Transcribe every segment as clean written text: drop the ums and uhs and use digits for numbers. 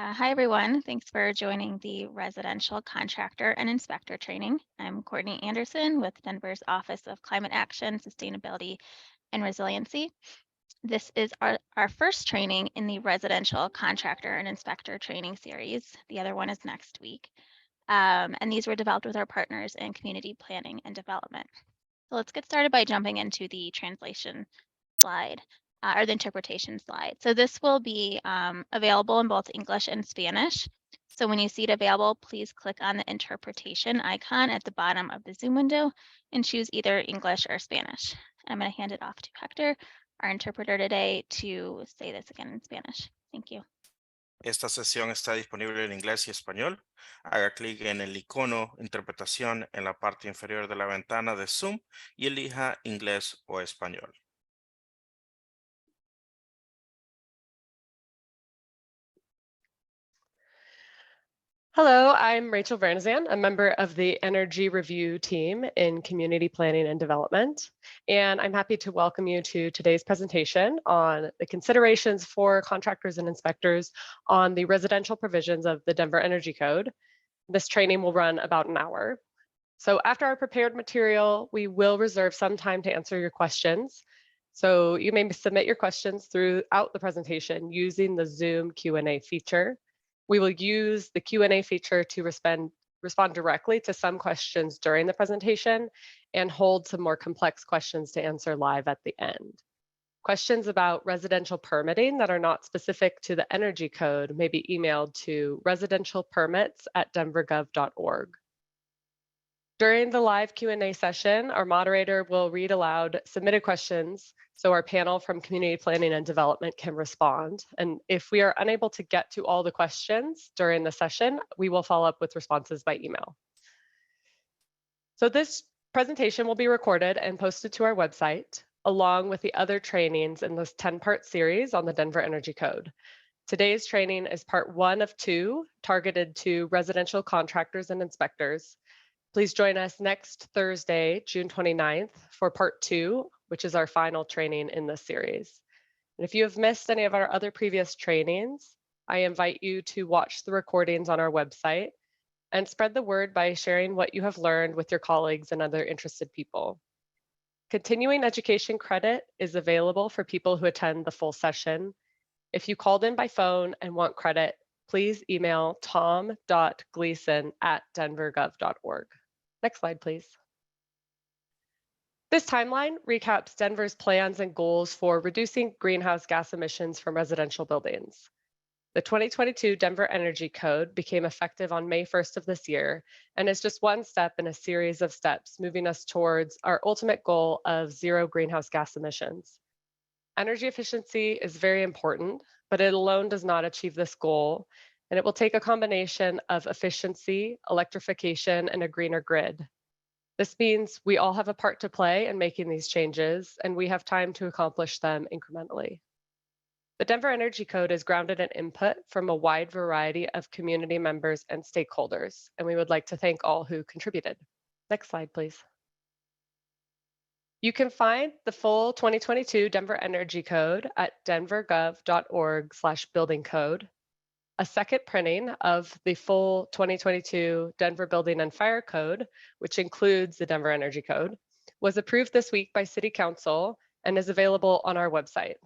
Hi, everyone. Thanks for joining the Residential Contractor and Inspector Training. I'm Courtney Anderson with Denver's Office of Climate Action, Sustainability, and Resiliency. This is our first training in the Residential Contractor and Inspector Training Series. The other one is next week. And these were developed with our partners in community planning and development. So let's get started by jumping into the translation slide. Or the interpretation slide. So this will be available in both English and Spanish. So when you see it available, please click on the interpretation icon at the bottom of the Zoom window and choose either English or Spanish. I'm going to hand it off to Hector, our interpreter today, to say this again in Spanish. Thank you. Esta sesión está disponible en inglés y español. Haga clic en el icono Interpretación en la parte inferior de la ventana de Zoom y elija inglés o español. Hello, I'm Rachel Vernazan, a member of the Energy Review team in Community Planning and Development, and I'm happy to welcome you to today's presentation on the considerations for contractors and inspectors on the residential provisions of the Denver Energy Code. This training will run about an hour. So after our prepared material, we will reserve some time to answer your questions. So you may submit your questions throughout the presentation using the Zoom Q&A feature. We will use the Q&A feature to respond directly to some questions during the presentation and hold some more complex questions to answer live at the end. Questions about residential permitting that are not specific to the Energy Code may be emailed to residentialpermits@denvergov.org. During the live Q&A session, our moderator will read aloud submitted questions so our panel from Community Planning and Development can respond. And if we are unable to get to all the questions during the session, we will follow up with responses by email. So this presentation will be recorded and posted to our website, along with the other trainings in this 10-part series on the Denver Energy Code. Today's training is part 1 of 2, targeted to residential contractors and inspectors. Please join us next Thursday, June 29th, for part 2, which is our final training in this series. And if you have missed any of our other previous trainings, I invite you to watch the recordings on our website and spread the word by sharing what you have learned with your colleagues and other interested people. Continuing education credit is available for people who attend the full session. If you called in by phone and want credit, please email tom.gleason@denvergov.org. Next slide, please. This timeline recaps Denver's plans and goals for reducing greenhouse gas emissions from residential buildings. The 2022 Denver Energy Code became effective on May 1st of this year and is just one step in a series of steps moving us towards our ultimate goal of zero greenhouse gas emissions. Energy efficiency is very important, but it alone does not achieve this goal, and it will take a combination of efficiency, electrification, and a greener grid. This means we all have a part to play in making these changes, and we have time to accomplish them incrementally. The Denver Energy Code is grounded in input from a wide variety of community members and stakeholders, and we would like to thank all who contributed. Next slide, please. You can find the full 2022 Denver Energy Code at denvergov.org/building code. A second printing of the full 2022 Denver Building and Fire Code, which includes the Denver Energy Code, was approved this week by City Council and is available on our website.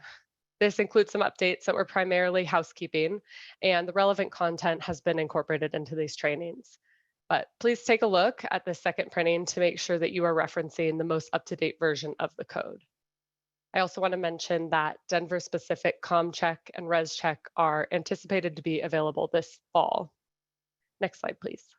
This includes some updates that were primarily housekeeping, and the relevant content has been incorporated into these trainings. But please take a look at the second printing to make sure that you are referencing the most up-to-date version of the code. I also want to mention that Denver-specific ComCheck and ResCheck are anticipated to be available this fall. Next slide, please.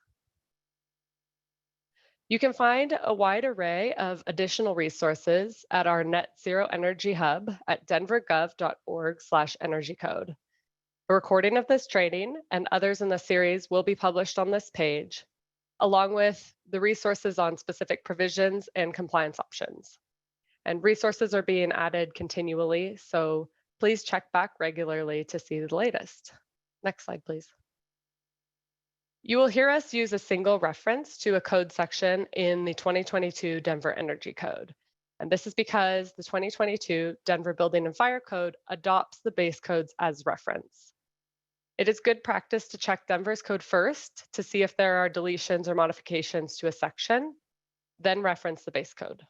You can find a wide array of additional resources at our Net Zero Energy Hub at denvergov.org/energycode. A recording of this training and others in the series will be published on this page, along with the resources on specific provisions and compliance options. And resources are being added continually, so please check back regularly to see the latest. Next slide, please. You will hear us use a single reference to a code section in the 2022 Denver Energy Code. And this is because the 2022 Denver Building and Fire Code adopts the base codes as reference. It is good practice to check Denver's code first to see if there are deletions or modifications to a section, then reference the base code.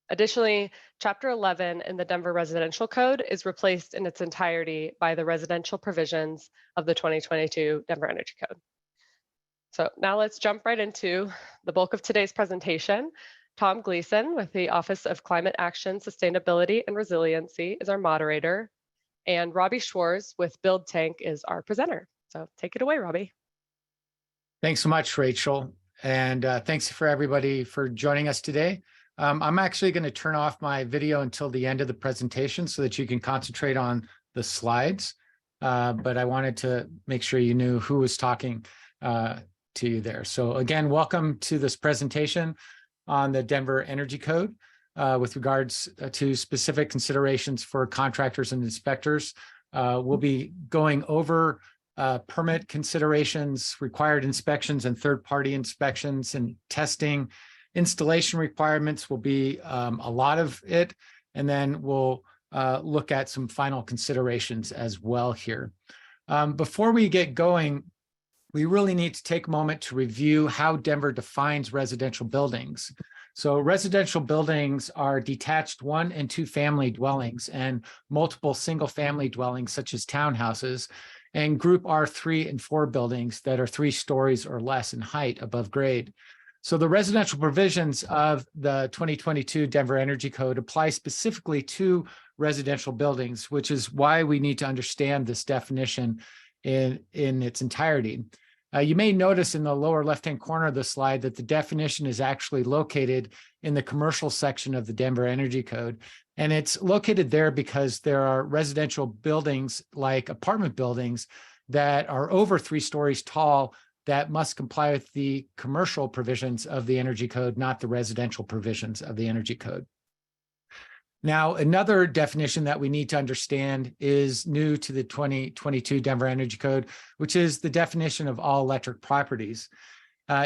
Additionally, Chapter 11 in the Denver Residential Code is replaced in its entirety by the residential provisions of the 2022 Denver Energy Code. So now let's jump right into the bulk of today's presentation. Tom Gleason with the Office of Climate Action, Sustainability, and Resiliency is our moderator, and Robbie Schwartz with Build Tank is our presenter. So take it away, Robbie. Thanks so much, Rachel. And thanks for everybody for joining us today. I'm actually going to turn off my video until the end of the presentation so that you can concentrate on the slides. But I wanted to make sure you knew who was talking to you there. So again, welcome to this presentation on the Denver Energy Code with regards to specific considerations for contractors and inspectors. We'll be going over permit considerations, required inspections and third-party inspections and testing. Installation requirements will be a lot of it, and then we'll look at some final considerations as well here. Before we get going, we really need to take a moment to review how Denver defines residential buildings. So residential buildings are detached 1- and 2-family dwellings and multiple single-family dwellings such as townhouses, and group R3 and 4 buildings that are 3 stories or less in height above grade. So the residential provisions of the 2022 Denver Energy Code apply specifically to residential buildings, which is why we need to understand this definition in its entirety. You may notice in the lower left-hand corner of the slide that the definition is actually located in the commercial section of the Denver Energy Code. And it's located there because there are residential buildings like apartment buildings that are over 3 stories tall that must comply with the commercial provisions of the Energy Code, not the residential provisions of the Energy Code. Now, another definition that we need to understand is new to the 2022 Denver Energy Code, which is the definition of all electric properties.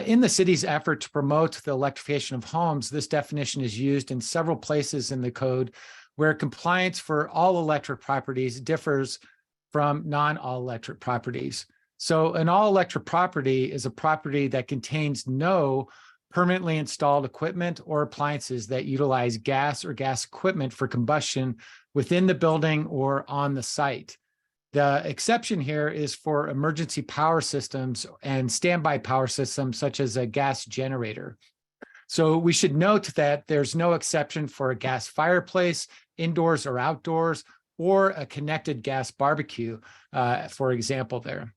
In the city's effort to promote the electrification of homes, this definition is used in several places in the code where compliance for all electric properties differs from non-all electric properties. So an all-electric property is a property that contains no permanently installed equipment or appliances that utilize gas or gas equipment for combustion within the building or on the site. The exception here is for emergency power systems and standby power systems, such as a gas generator. So we should note that there's no exception for a gas fireplace, indoors or outdoors, or a connected gas barbecue, for example, there.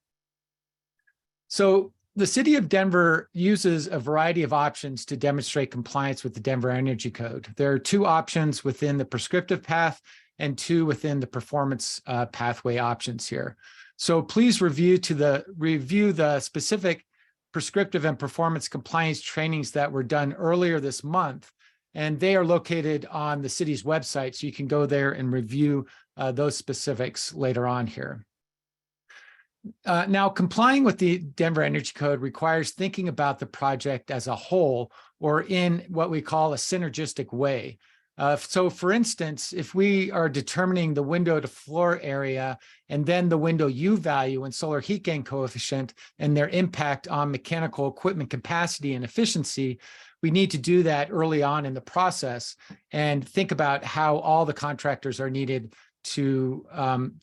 So the city of Denver uses a variety of options to demonstrate compliance with the Denver Energy Code. There are 2 options within the prescriptive path and 2 within the performance pathway options here. So please review the specific prescriptive and performance compliance trainings that were done earlier this month, and they are located on the city's website, so you can go there and review those specifics later on here. Now, complying with the Denver Energy Code requires thinking about the project as a whole, or in what we call a synergistic way. So for instance, if we are determining the window to floor area and then the window U value and solar heat gain coefficient and their impact on mechanical equipment capacity and efficiency, we need to do that early on in the process and think about how all the contractors are needed to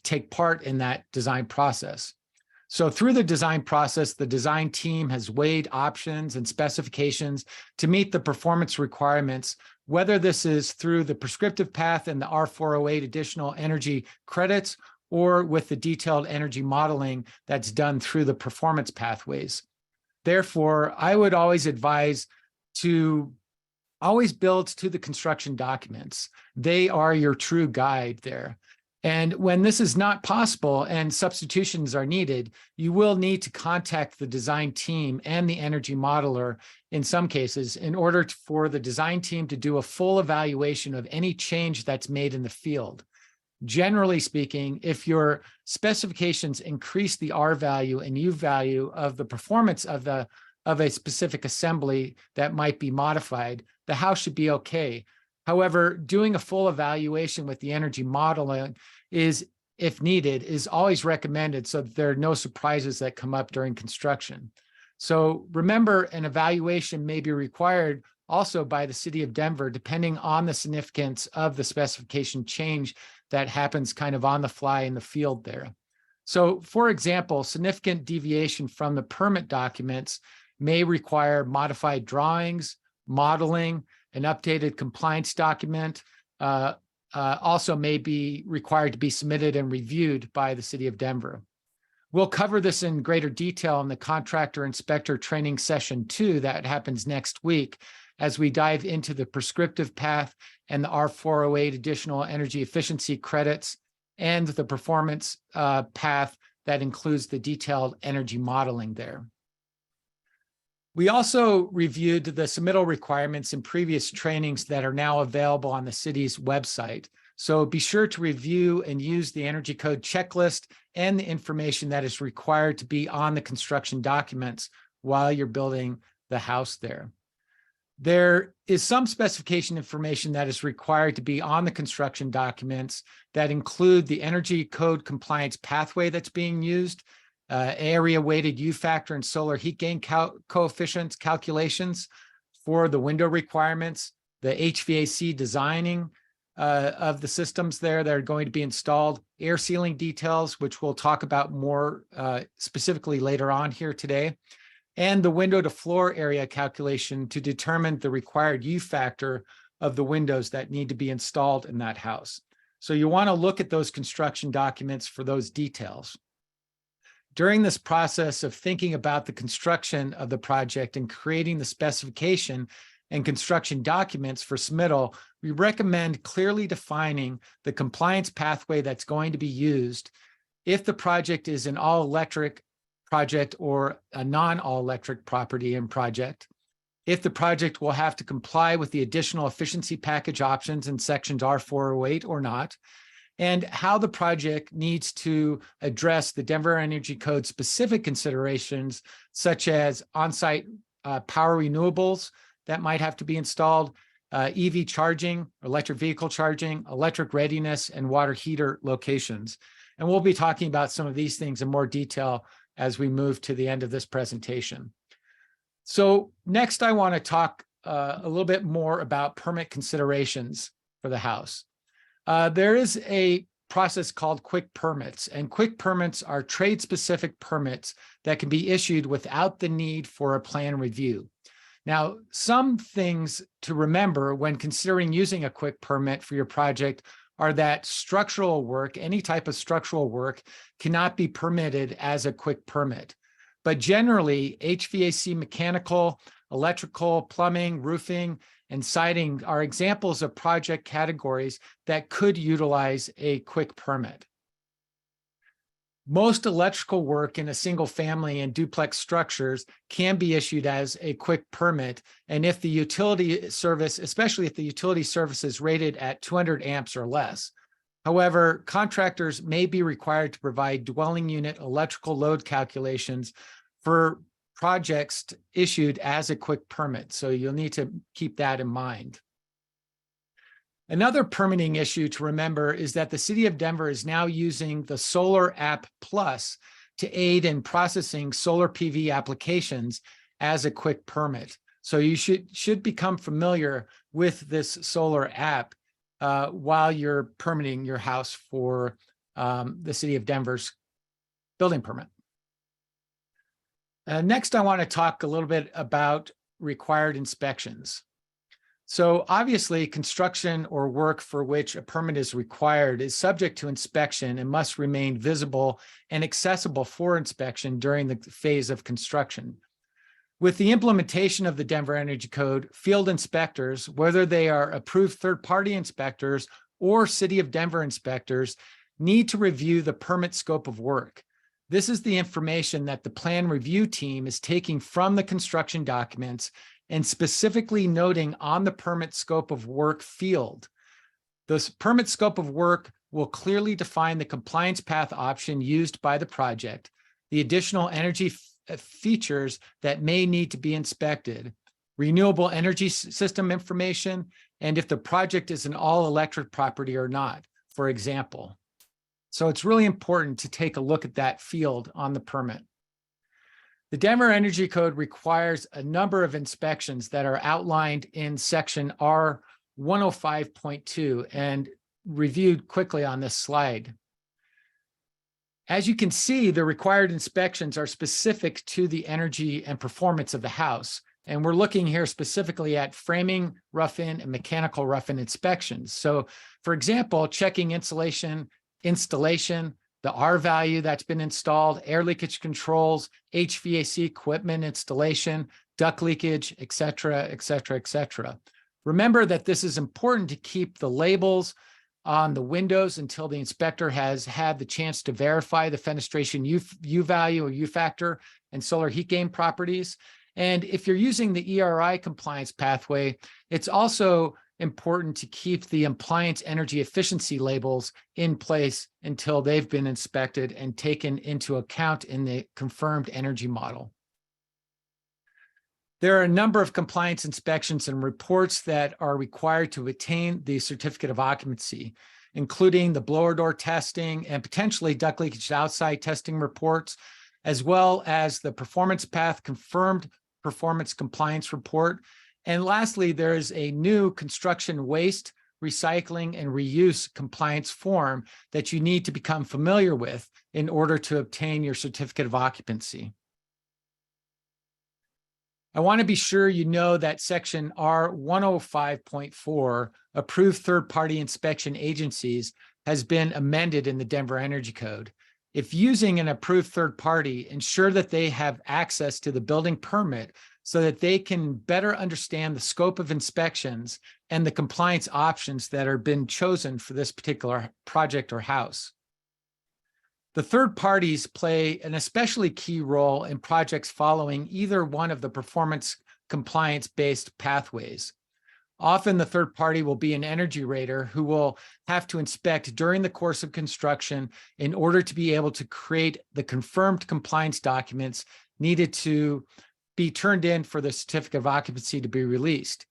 take part in that design process. So through the design process, the design team has weighed options and specifications to meet the performance requirements, whether this is through the prescriptive path and the R408 additional energy credits, or with the detailed energy modeling that's done through the performance pathways. Therefore, I would always advise to always build to the construction documents. They are your true guide there. And when this is not possible and substitutions are needed, you will need to contact the design team and the energy modeler in some cases in order for the design team to do a full evaluation of any change that's made in the field. Generally speaking, if your specifications increase the R value and U value of the performance of a specific assembly that might be modified, the house should be okay. However, doing a full evaluation with the energy modeling is if needed, is always recommended so that there are no surprises that come up during construction. So remember, an evaluation may be required also by the city of Denver, depending on the significance of the specification change that happens kind of on the fly in the field there. So for example, significant deviation from the permit documents may require modified drawings, modeling, an updated compliance document, also may be required to be submitted and reviewed by the city of Denver. We'll cover this in greater detail in the Contractor Inspector Training Session 2 that happens next week as we dive into the prescriptive path and the R408 additional energy efficiency credits and the performance path that includes the detailed energy modeling there. We also reviewed the submittal requirements in previous trainings that are now available on the city's website. So be sure to review and use the Energy Code checklist and the information that is required to be on the construction documents while you're building the house there. There is some specification information that is required to be on the construction documents that include the Energy Code compliance pathway that's being used, area weighted U factor and solar heat gain coefficients calculations for the window requirements, the HVAC designing of the systems there that are going to be installed, air sealing details, which we'll talk about more specifically later on here today, and the window to floor area calculation to determine the required U factor of the windows that need to be installed in that house. So you want to look at those construction documents for those details. During this process of thinking about the construction of the project and creating the specification and construction documents for submittal, we recommend clearly defining the compliance pathway that's going to be used if the project is an all-electric project or a non-all-electric property and project, if the project will have to comply with the additional efficiency package options in sections R408 or not, and how the project needs to address the Denver Energy Code specific considerations, such as on-site power renewables that might have to be installed, EV charging, electric vehicle charging, electric readiness, and water heater locations. And we'll be talking about some of these things in more detail as we move to the end of this presentation. So next, I want to talk a little bit more about permit considerations for the house. There is a process called quick permits, and quick permits are trade-specific permits that can be issued without the need for a plan review. Now, some things to remember when considering using a quick permit for your project are that structural work, any type of structural work, cannot be permitted as a quick permit. But generally, HVAC, mechanical, electrical, plumbing, roofing, and siding are examples of project categories that could utilize a quick permit. Most electrical work in a single family and duplex structures can be issued as a quick permit. And if the utility service, especially if the utility service is rated at 200 amps or less. However, contractors may be required to provide dwelling unit electrical load calculations for projects issued as a quick permit. So you'll need to keep that in mind. Another permitting issue to remember is that the city of Denver is now using the Solar App Plus to aid in processing solar PV applications as a quick permit. So you should become familiar with this solar app while you're permitting your house for the city of Denver's building permit. Next, I want to talk a little bit about required inspections. So obviously, construction or work for which a permit is required is subject to inspection and must remain visible and accessible for inspection during the phase of construction. With the implementation of the Denver Energy Code, field inspectors, whether they are approved third-party inspectors or City of Denver inspectors, need to review the permit scope of work. This is the information that the plan review team is taking from the construction documents and specifically noting on the permit scope of work field. The permit scope of work will clearly define the compliance path option used by the project, the additional energy features that may need to be inspected, renewable energy system information, and if the project is an all-electric property or not, for example. So it's really important to take a look at that field on the permit. The Denver Energy Code requires a number of inspections that are outlined in section R 105.2 and reviewed quickly on this slide. As you can see, the required inspections are specific to the energy and performance of the house. And we're looking here specifically at framing, rough-in, and mechanical rough-in inspections. So, for example, checking insulation, installation, the R value that's been installed, air leakage controls, HVAC equipment installation, duct leakage, et cetera, et cetera, et cetera. Remember that this is important to keep the labels on the windows until the inspector has had the chance to verify the fenestration U value or U factor and solar heat gain properties. And if you're using the ERI compliance pathway, it's also important to keep the appliance energy efficiency labels in place until they've been inspected and taken into account in the confirmed energy model. There are a number of compliance inspections and reports that are required to attain the certificate of occupancy, including the blower door testing and potentially duct leakage to outside testing reports, as well as the performance path confirmed performance compliance report. And lastly, there is a new construction waste, recycling, and reuse compliance form that you need to become familiar with in order to obtain your certificate of occupancy. I want to be sure you know that section R 105.4, approved third-party inspection agencies, has been amended in the Denver Energy Code. If using an approved third party, ensure that they have access to the building permit so that they can better understand the scope of inspections and the compliance options that are been chosen for this particular project or house. The third parties play an especially key role in projects following either one of the performance compliance-based pathways. Often the third party will be an energy rater who will have to inspect during the course of construction in order to be able to create the confirmed compliance documents needed to be turned in for the certificate of occupancy to be released.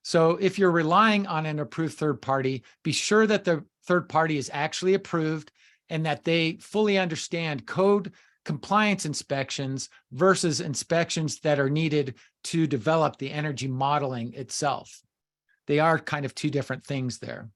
So if you're relying on an approved third party, be sure that the third party is actually approved and that they fully understand code compliance inspections versus inspections that are needed to develop the energy modeling itself. They are kind of two different things there.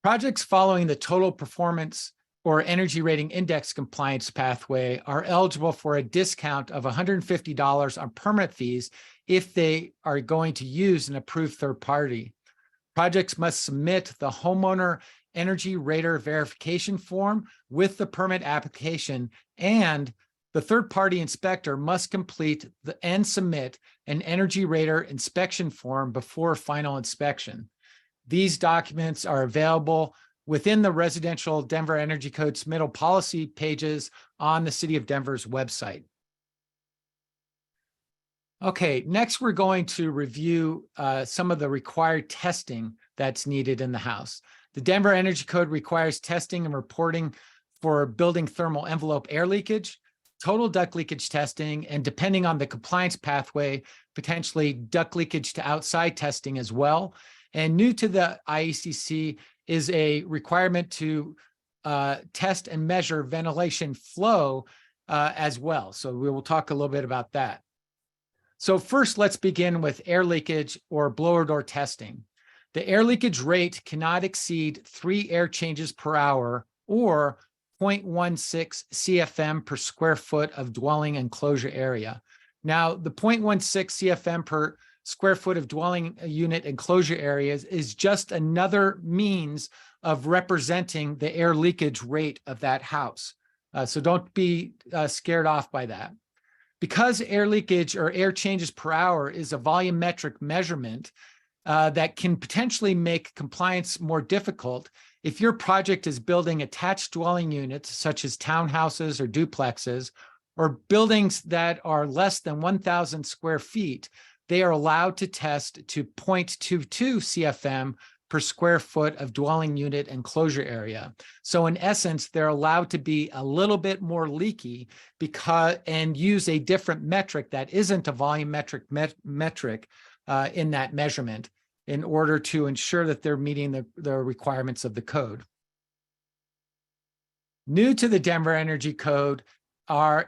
Projects following the total performance or energy rating index compliance pathway are eligible for a discount of $150 on permit fees if they are going to use an approved third party. Projects must submit the homeowner energy rater verification form with the permit application, and the third-party inspector must complete and submit an energy rater inspection form before final inspection. These documents are available within the residential Denver Energy Code submittal policy pages on the City of Denver's website. Okay, next we're going to review some of the required testing that's needed in the house. The Denver Energy Code requires testing and reporting for building thermal envelope air leakage, total duct leakage testing, and depending on the compliance pathway, potentially duct leakage to outside testing as well. And new to the IECC is a requirement to test and measure ventilation flow as well. So we will talk a little bit about that. So first, let's begin with air leakage or blower door testing. The air leakage rate cannot exceed 3 air changes per hour or 0.16 CFM per square foot of dwelling enclosure area. Now, the 0.16 CFM per square foot of dwelling unit enclosure areas is just another means of representing the air leakage rate of that house. So don't be scared off by that. Because air leakage or air changes per hour is a volumetric measurement that can potentially make compliance more difficult, if your project is building attached dwelling units, such as townhouses or duplexes, or buildings that are less than 1,000 square feet, they are allowed to test to 0.22 CFM per square foot of dwelling unit enclosure area. So in essence, they're allowed to be a little bit more leaky and use a different metric that isn't a volumetric metric in that measurement in order to ensure that they're meeting the requirements of the code. New to the Denver Energy Code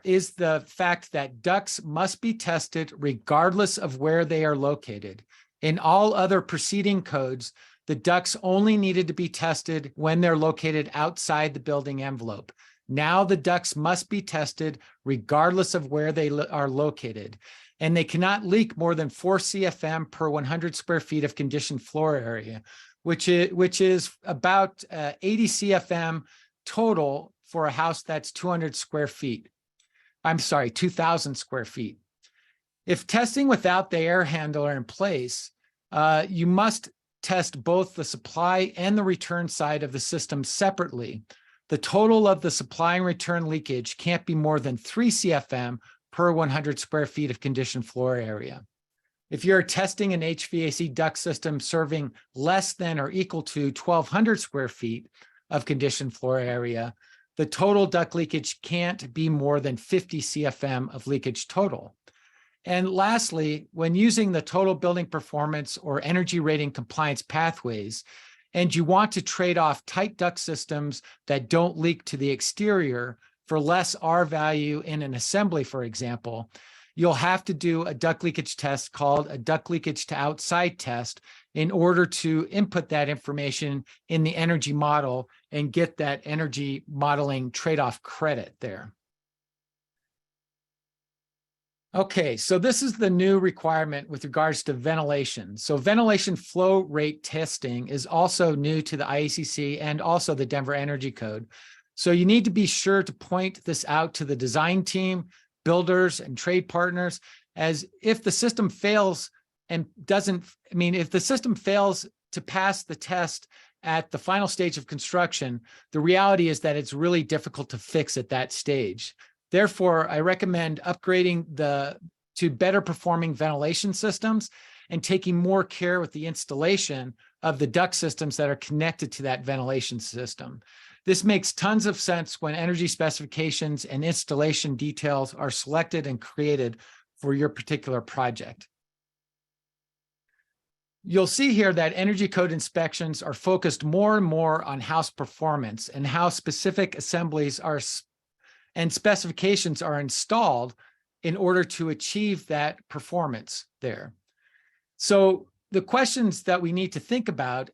is the fact that ducts must be tested regardless of where they are located. In all other preceding codes, the ducts only needed to be tested when they're located outside the building envelope. Now the ducts must be tested regardless of where they are located, and they cannot leak more than 4 CFM per 100 square feet of conditioned floor area, which is about 80 CFM total for a house that's 200 square feet. I'm sorry, 2,000 square feet. If testing without the air handler in place, you must test both the supply and the return side of the system separately. The total of the supply and return leakage can't be more than 3 CFM per 100 square feet of conditioned floor area. If you're testing an HVAC duct system serving less than or equal to 1,200 square feet of conditioned floor area, the total duct leakage can't be more than 50 CFM of leakage total. And lastly, when using the total building performance or energy rating compliance pathways, and you want to trade off tight duct systems that don't leak to the exterior for less R value in an assembly, for example, you'll have to do a duct leakage test called a duct leakage to outside test in order to input that information in the energy model and get that energy modeling trade-off credit there. Okay, so this is the new requirement with regards to ventilation. So ventilation flow rate testing is also new to the IECC and also the Denver Energy Code. So you need to be sure to point this out to the design team, builders, and trade partners, as if the system fails and if the system fails to pass the test at the final stage of construction, the reality is that it's really difficult to fix at that stage. Therefore, I recommend upgrading to better performing ventilation systems and taking more care with the installation of the duct systems that are connected to that ventilation system. This makes tons of sense when energy specifications and installation details are selected and created for your particular project. You'll see here that energy code inspections are focused more and more on house performance and how specific assemblies and specifications are installed in order to achieve that performance there. So the questions that we need to think about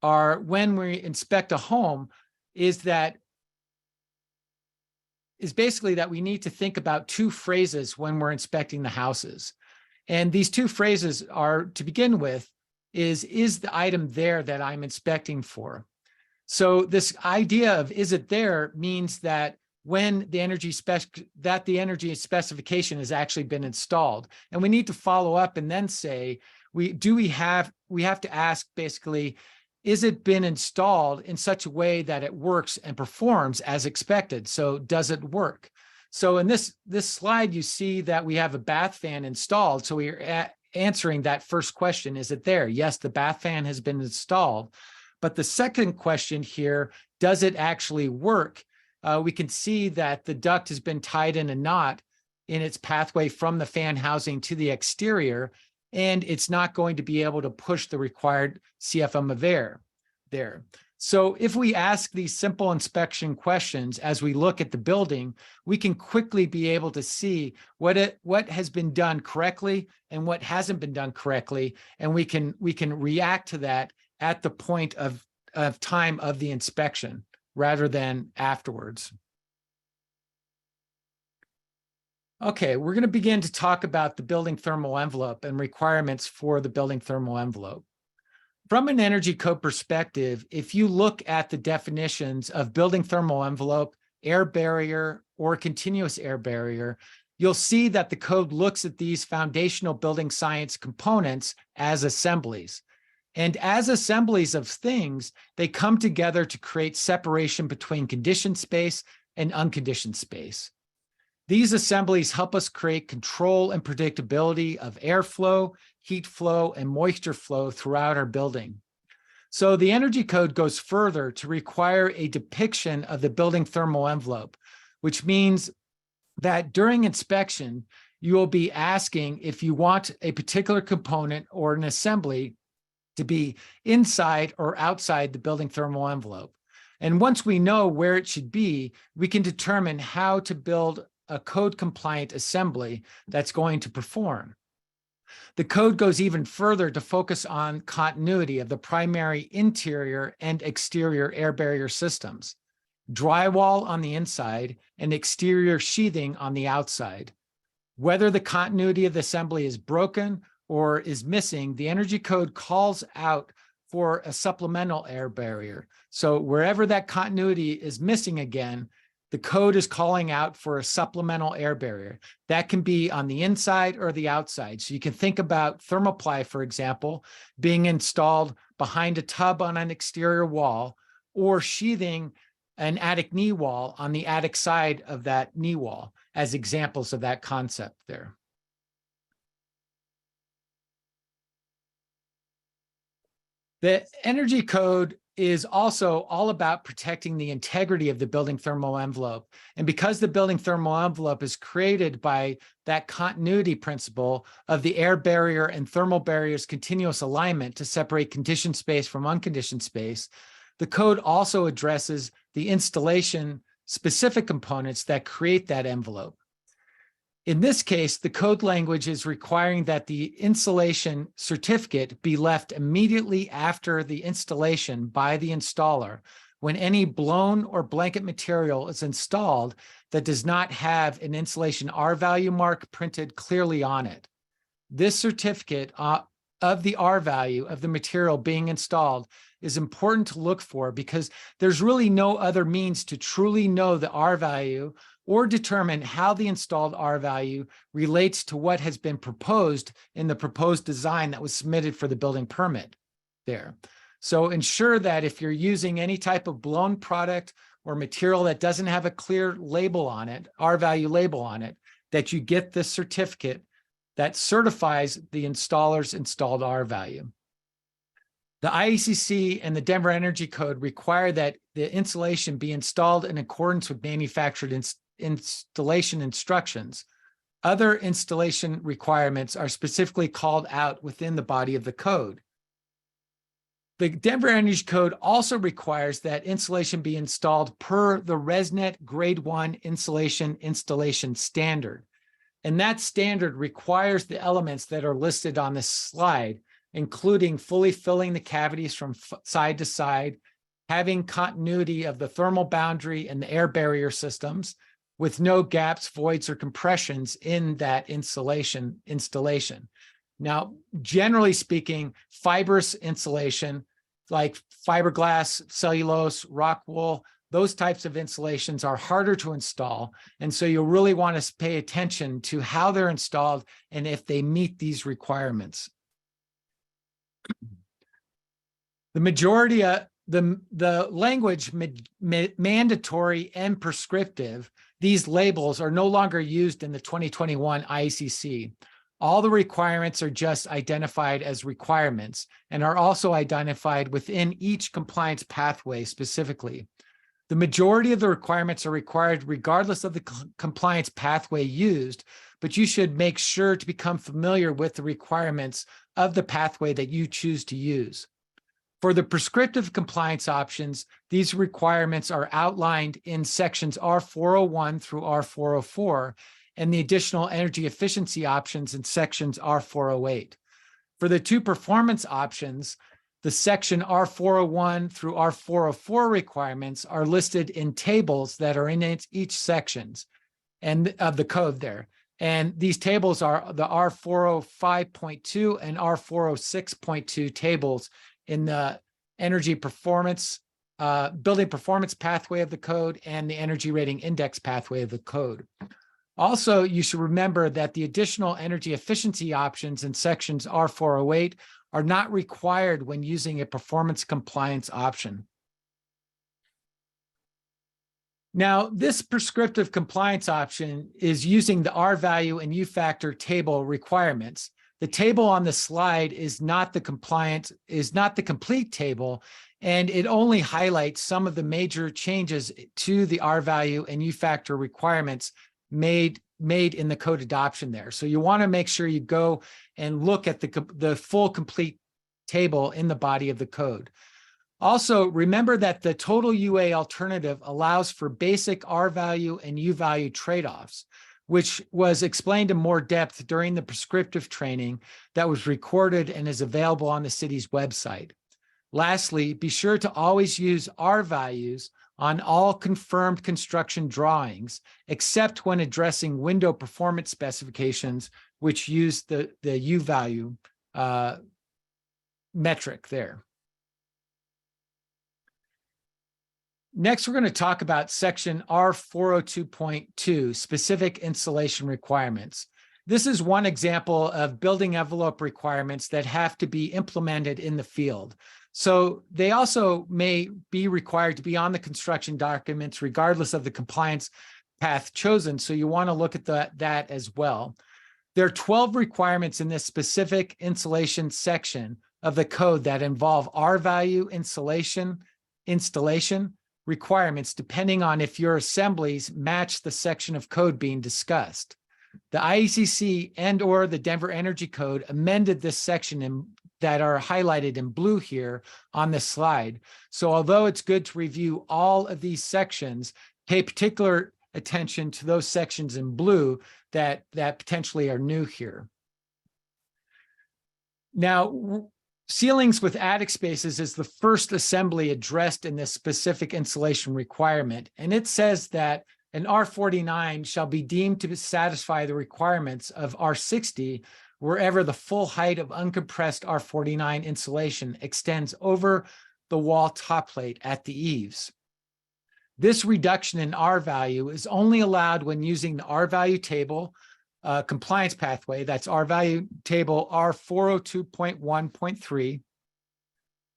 are when we inspect a home is basically that we need to think about 2 phrases when we're inspecting the houses. And these 2 phrases are, to begin with, is the item there that I'm inspecting for? So this idea of is it there means that when the energy specification has actually been installed. And we need to follow up and then say, we have to ask basically, is it been installed in such a way that it works and performs as expected? So does it work? So in this slide, you see that we have a bath fan installed. So we're answering that first question, is it there? Yes, the bath fan has been installed. But the second question here, does it actually work? We can see that the duct has been tied in a knot in its pathway from the fan housing to the exterior, and it's not going to be able to push the required CFM of air there. So if we ask these simple inspection questions as we look at the building, we can quickly be able to see what has been done correctly and what hasn't been done correctly, and we can react to that at the point of time of the inspection rather than afterwards. Okay, we're going to begin to talk about the building thermal envelope and requirements for the building thermal envelope. From an energy code perspective, if you look at the definitions of building thermal envelope, air barrier, or continuous air barrier, you'll see that the code looks at these foundational building science components as assemblies. And as assemblies of things, they come together to create separation between conditioned space and unconditioned space. These assemblies help us create control and predictability of airflow, heat flow, and moisture flow throughout our building. So the energy code goes further to require a depiction of the building thermal envelope, which means that during inspection, you will be asking if you want a particular component or an assembly to be inside or outside the building thermal envelope. And once we know where it should be, we can determine how to build a code compliant assembly that's going to perform. The code goes even further to focus on continuity of the primary interior and exterior air barrier systems, drywall on the inside and exterior sheathing on the outside. Whether the continuity of the assembly is broken or is missing, the energy code calls out for a supplemental air barrier. So wherever that continuity is missing again, the code is calling out for a supplemental air barrier. That can be on the inside or the outside. So you can think about thermoply, for example, being installed behind a tub on an exterior wall, or sheathing an attic knee wall on the attic side of that knee wall as examples of that concept there. The energy code is also all about protecting the integrity of the building thermal envelope. And because the building thermal envelope is created by that continuity principle of the air barrier and thermal barriers continuous alignment to separate conditioned space from unconditioned space, the code also addresses the installation specific components that create that envelope. In this case, the code language is requiring that the insulation certificate be left immediately after the installation by the installer when any blown or blanket material is installed that does not have an insulation R value mark printed clearly on it. This certificate of the R value of the material being installed is important to look for because there's really no other means to truly know the R value or determine how the installed R value relates to what has been proposed in the proposed design that was submitted for the building permit there. So ensure that if you're using any type of blown product or material that doesn't have a clear label on it, R value label on it, that you get this certificate that certifies the installer's installed R value. The IECC and the Denver Energy Code require that the insulation be installed in accordance with manufactured installation instructions. Other installation requirements are specifically called out within the body of the code. The Denver Energy Code also requires that insulation be installed per the ResNet Grade 1 insulation installation standard. And that standard requires the elements that are listed on this slide, including fully filling the cavities from side to side, having continuity of the thermal boundary and the air barrier systems with no gaps, voids, or compressions in that installation. Now, generally speaking, fibrous insulation like fiberglass, cellulose, rock wool, those types of insulations are harder to install. And so you'll really want to pay attention to how they're installed and if they meet these requirements. The majority of the language mandatory and prescriptive, these labels are no longer used in the 2021 IECC. All the requirements are just identified as requirements and are also identified within each compliance pathway specifically. The majority of the requirements are required regardless of the compliance pathway used, but you should make sure to become familiar with the requirements of the pathway that you choose to use. For the prescriptive compliance options, these requirements are outlined in sections R401 through R404 and the additional energy efficiency options in sections R408. For the two performance options, the section R401 through R404 requirements are listed in tables that are in each sections and of the code there. And these tables are the R405.2 and R406.2 tables in the energy performance, building performance pathway of the code and the energy rating index pathway of the code. Also, you should remember that the additional energy efficiency options in sections R408 are not required when using a performance compliance option. Now, this prescriptive compliance option is using the R value and U factor table requirements. The table on the slide is not the complete table, and it only highlights some of the major changes to the R value and U factor requirements made in the code adoption there. So you want to make sure you go and look at the full complete table in the body of the code. Also, remember that the total UA alternative allows for basic R value and U value trade-offs, which was explained in more depth during the prescriptive training that was recorded and is available on the city's website. Lastly, be sure to always use R values on all confirmed construction drawings, except when addressing window performance specifications, which use the U value metric there. Next, we're going to talk about section R402.2, specific installation requirements. This is one example of building envelope requirements that have to be implemented in the field. So they also may be required to be on the construction documents regardless of the compliance path chosen. So you want to look at that as well. There are 12 requirements in this specific installation section of the code that involve R value installation requirements, depending on if your assemblies match the section of code being discussed. The IECC and/or the Denver Energy Code amended this section that are highlighted in blue here on this slide. So although it's good to review all of these sections, pay particular attention to those sections in blue that potentially are new here. Now, ceilings with attic spaces is the first assembly addressed in this specific installation requirement. And it says that an R49 shall be deemed to satisfy the requirements of R60 wherever the full height of uncompressed R49 insulation extends over the wall top plate at the eaves. This reduction in R value is only allowed when using the R value table compliance pathway. That's R value table R402.1.3.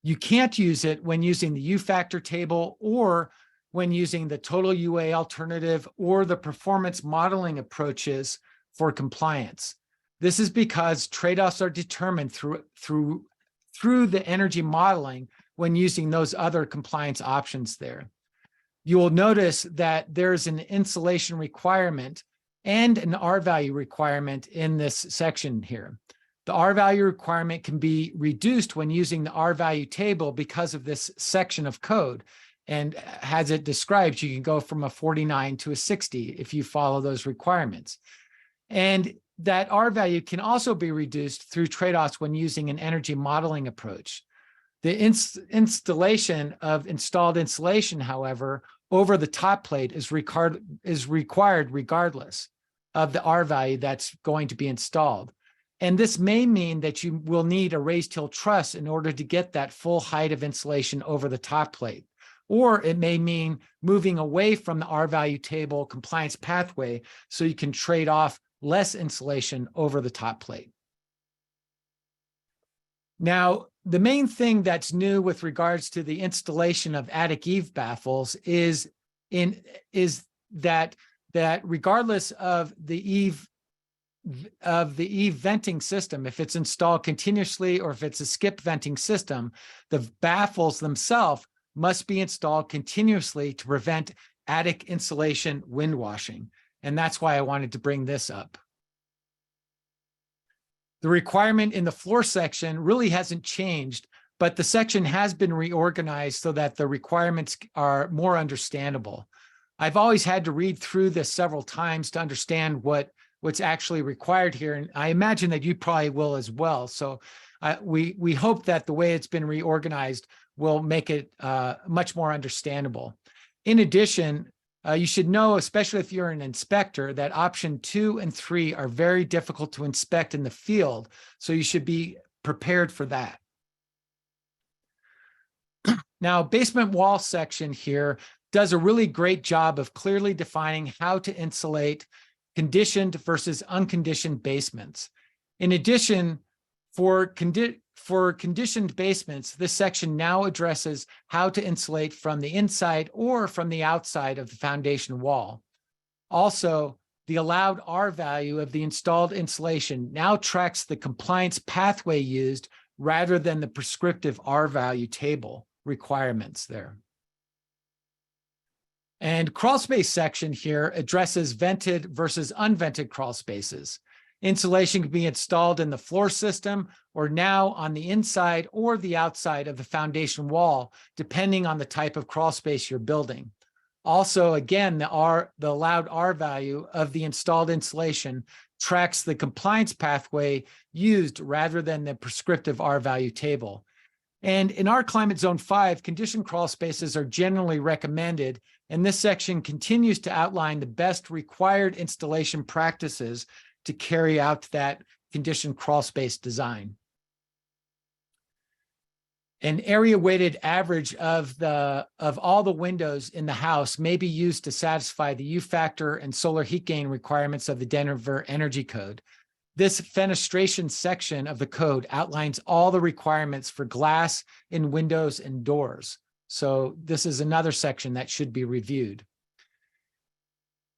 You can't use it when using the U factor table or when using the total UA alternative or the performance modeling approaches for compliance. This is because trade-offs are determined through the energy modeling when using those other compliance options there. You will notice that there's an insulation requirement and an R value requirement in this section here. The R value requirement can be reduced when using the R value table because of this section of code. And as it describes, you can go from a 49 to a 60 if you follow those requirements. And that R value can also be reduced through trade-offs when using an energy modeling approach. The installation of installed insulation, however, over the top plate is required regardless of the R value that's going to be installed. And this may mean that you will need a raised hill truss in order to get that full height of insulation over the top plate. Or it may mean moving away from the R value table compliance pathway so you can trade off less insulation over the top plate. Now, the main thing that's new with regards to the installation of attic eave baffles is that regardless of the eave venting system, if it's installed continuously or if it's a skip venting system, the baffles themselves must be installed continuously to prevent attic insulation wind washing. And that's why I wanted to bring this up. The requirement in the floor section really hasn't changed, but the section has been reorganized so that the requirements are more understandable. I've always had to read through this several times to understand what's actually required here, and I imagine that you probably will as well. So we hope that the way it's been reorganized will make it much more understandable. In addition, you should know, especially if you're an inspector, that option 2 and 3 are very difficult to inspect in the field. So you should be prepared for that. Now, basement wall section here does a really great job of clearly defining how to insulate conditioned versus unconditioned basements. In addition, for conditioned basements, this section now addresses how to insulate from the inside or from the outside of the foundation wall. Also, the allowed R value of the installed insulation now tracks the compliance pathway used rather than the prescriptive R value table requirements there. And crawl space section here addresses vented versus unvented crawl spaces. Insulation can be installed in the floor system or now on the inside or the outside of the foundation wall, depending on the type of crawl space you're building. Also, again, the allowed R value of the installed insulation tracks the compliance pathway used rather than the prescriptive R value table. And in our climate zone 5, conditioned crawl spaces are generally recommended, and this section continues to outline the best required installation practices to carry out that conditioned crawl space design. An area weighted average of all the windows in the house may be used to satisfy the U factor and solar heat gain requirements of the Denver Energy Code. This fenestration section of the code outlines all the requirements for glass in windows and doors. So this is another section that should be reviewed.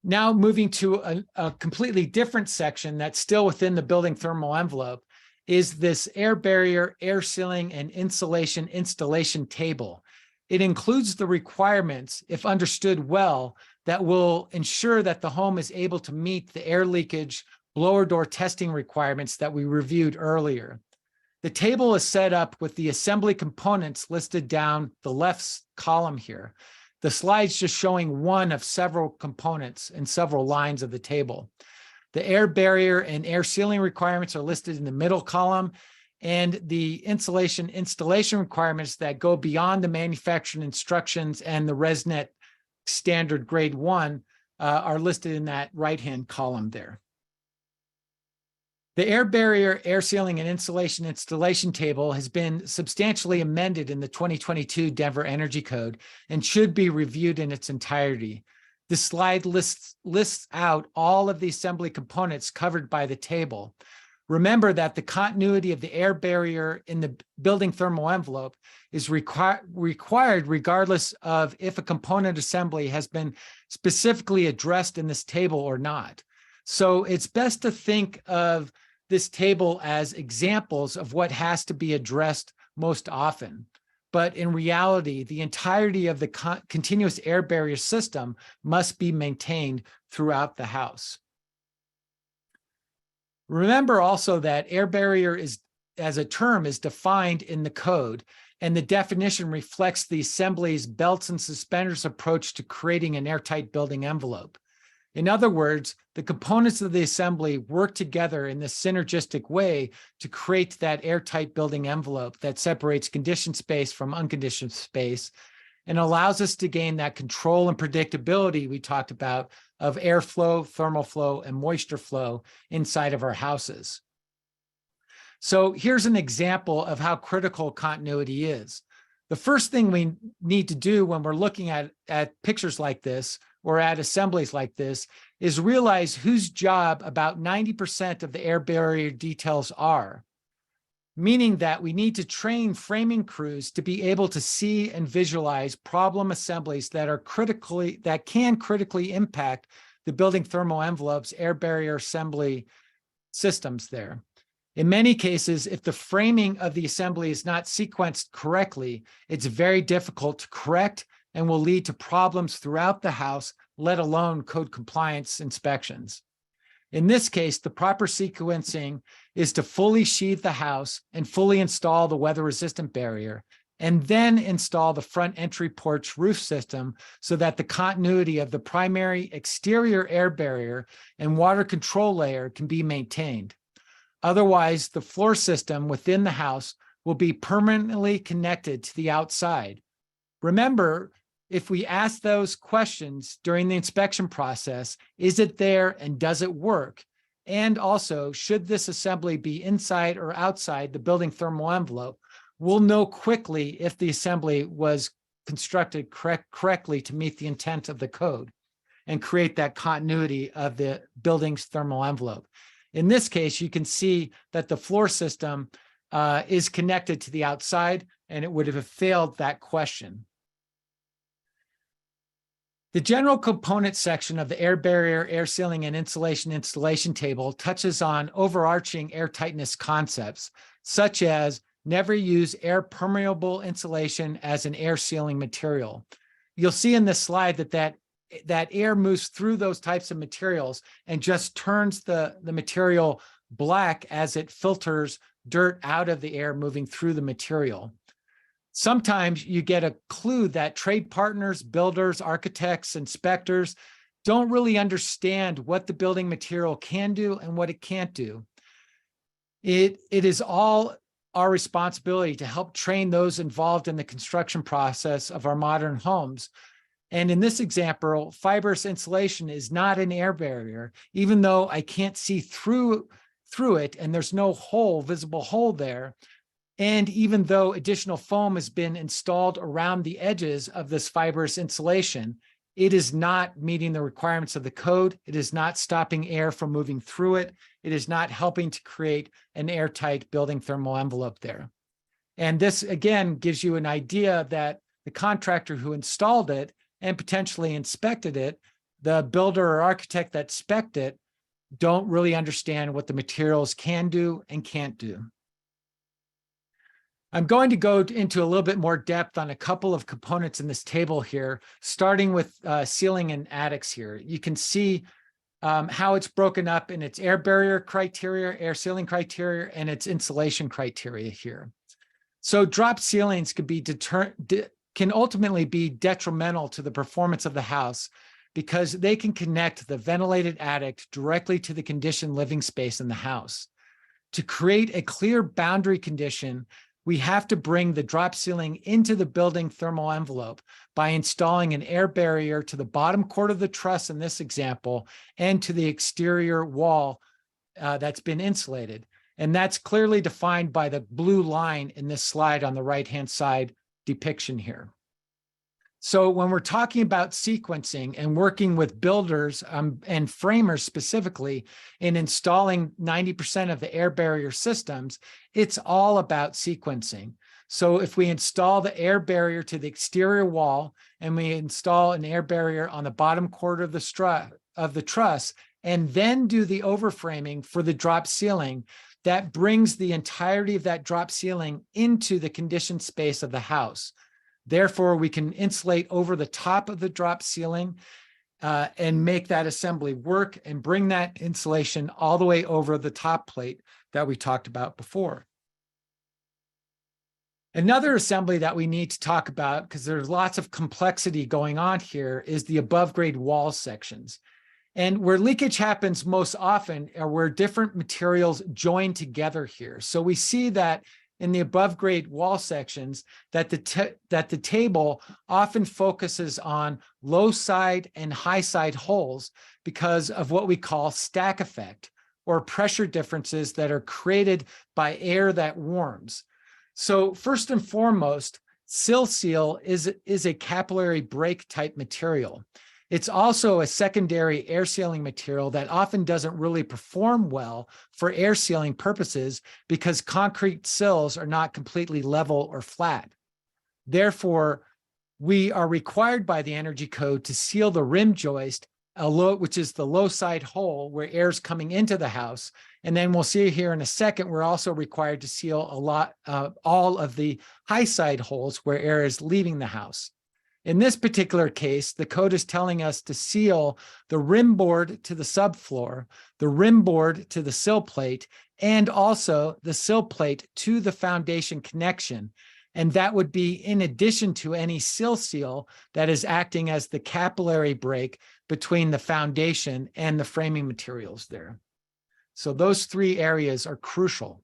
Now moving to a completely different section that's still within the building thermal envelope is this air barrier, air sealing, and insulation installation table. It includes the requirements, if understood well, that will ensure that the home is able to meet the air leakage blower door testing requirements that we reviewed earlier. The table is set up with the assembly components listed down the left column here. The slide's just showing one of several components in several lines of the table. The air barrier and air sealing requirements are listed in the middle column, and the insulation installation requirements that go beyond the manufacturing instructions and the ResNet standard grade 1 are listed in that right-hand column there. The air barrier, air sealing, and insulation installation table has been substantially amended in the 2022 Denver Energy Code and should be reviewed in its entirety. This slide lists out all of the assembly components covered by the table. Remember that the continuity of the air barrier in the building thermal envelope is required regardless of if a component assembly has been specifically addressed in this table or not. So it's best to think of this table as examples of what has to be addressed most often. But in reality, the entirety of the continuous air barrier system must be maintained throughout the house. Remember also that air barrier is, as a term, is defined in the code, and the definition reflects the assembly's belts and suspenders approach to creating an airtight building envelope. In other words, the components of the assembly work together in this synergistic way to create that airtight building envelope that separates conditioned space from unconditioned space and allows us to gain that control and predictability we talked about of airflow, thermal flow, and moisture flow inside of our houses. So here's an example of how critical continuity is. The first thing we need to do when we're looking at pictures like this or at assemblies like this is realize whose job about 90% of the air barrier details are, meaning that we need to train framing crews to be able to see and visualize problem assemblies that can critically impact the building thermal envelope's air barrier assembly systems there. In many cases, if the framing of the assembly is not sequenced correctly, it's very difficult to correct and will lead to problems throughout the house, let alone code compliance inspections. In this case, the proper sequencing is to fully sheathe the house and fully install the weather-resistant barrier, and then install the front entry porch roof system so that the continuity of the primary exterior air barrier and water control layer can be maintained. Otherwise, the floor system within the house will be permanently connected to the outside. Remember, if we ask those questions during the inspection process, is it there and does it work? And also, should this assembly be inside or outside the building thermal envelope? We'll know quickly if the assembly was constructed correctly to meet the intent of the code and create that continuity of the building's thermal envelope. In this case, you can see that the floor system is connected to the outside, and it would have failed that question. The general component section of the air barrier, air sealing, and insulation installation table touches on overarching air tightness concepts, such as never use air permeable insulation as an air sealing material. You'll see in this slide that that air moves through those types of materials and just turns the material black as it filters dirt out of the air moving through the material. Sometimes you get a clue that trade partners, builders, architects, inspectors don't really understand what the building material can do and what it can't do. It is all our responsibility to help train those involved in the construction process of our modern homes. And in this example, fibrous insulation is not an air barrier, even though I can't see through it and there's no visible hole there. And even though additional foam has been installed around the edges of this fibrous insulation, it is not meeting the requirements of the code. It is not stopping air from moving through it. It is not helping to create an airtight building thermal envelope there. And this, again, gives you an idea that the contractor who installed it and potentially inspected it, the builder or architect that spec'd it, don't really understand what the materials can do and can't do. I'm going to go into a little bit more depth on a couple of components in this table here, starting with ceiling and attics here. You can see how it's broken up in its air barrier criteria, air sealing criteria, and its insulation criteria here. So drop ceilings can ultimately be detrimental to the performance of the house because they can connect the ventilated attic directly to the conditioned living space in the house. To create a clear boundary condition, we have to bring the drop ceiling into the building thermal envelope by installing an air barrier to the bottom cord of the truss in this example and to the exterior wall that's been insulated. And that's clearly defined by the blue line in this slide on the right-hand side depiction here. So when we're talking about sequencing and working with builders and framers specifically in installing 90% of the air barrier systems, it's all about sequencing. So if we install the air barrier to the exterior wall and we install an air barrier on the bottom quarter of the truss and then do the overframing for the drop ceiling, that brings the entirety of that drop ceiling into the conditioned space of the house. Therefore, we can insulate over the top of the drop ceiling and make that assembly work and bring that insulation all the way over the top plate that we talked about before. Another assembly that we need to talk about, because there's lots of complexity going on here, is the above grade wall sections. And where leakage happens most often are where different materials join together here. So we see that in the above grade wall sections that the table often focuses on low side and high side holes because of what we call stack effect or pressure differences that are created by air that warms. So first and foremost, sill seal is a capillary break type material. It's also a secondary air sealing material that often doesn't really perform well for air sealing purposes because concrete sills are not completely level or flat. Therefore, we are required by the Energy Code to seal the rim joist, which is the low side hole where air is coming into the house. And then we'll see here in a second, we're also required to seal all of the high side holes where air is leaving the house. In this particular case, the code is telling us to seal the rim board to the subfloor, the rim board to the sill plate, and also the sill plate to the foundation connection. And that would be in addition to any sill seal that is acting as the capillary break between the foundation and the framing materials there. So those three areas are crucial.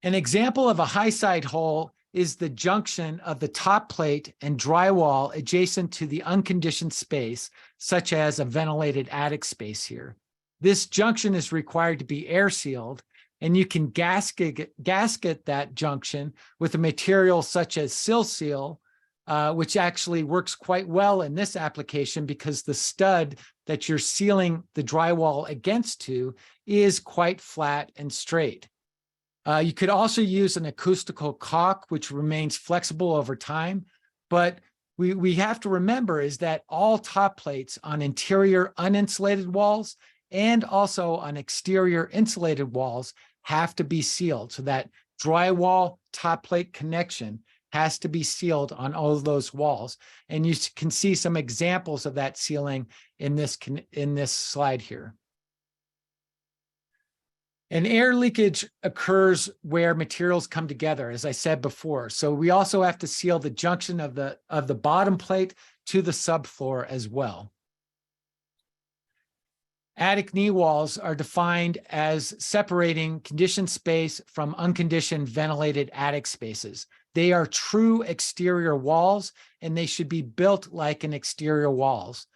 An example of a high side hole is the junction of the top plate and drywall adjacent to the unconditioned space, such as a ventilated attic space here. This junction is required to be air sealed, and you can gasket that junction with a material such as sill seal, which actually works quite well in this application because the stud that you're sealing the drywall against to is quite flat and straight. You could also use an acoustical caulk, which remains flexible over time. But we have to remember is that all top plates on interior uninsulated walls and also on exterior insulated walls have to be sealed. So that drywall top plate connection has to be sealed on all of those walls. And you can see some examples of that sealing in this slide here. And air leakage occurs where materials come together, as I said before. So we also have to seal the junction of the bottom plate to the subfloor as well. Attic knee walls are defined as separating conditioned space from unconditioned ventilated attic spaces. They are true exterior walls, and they should be built like an exterior walls.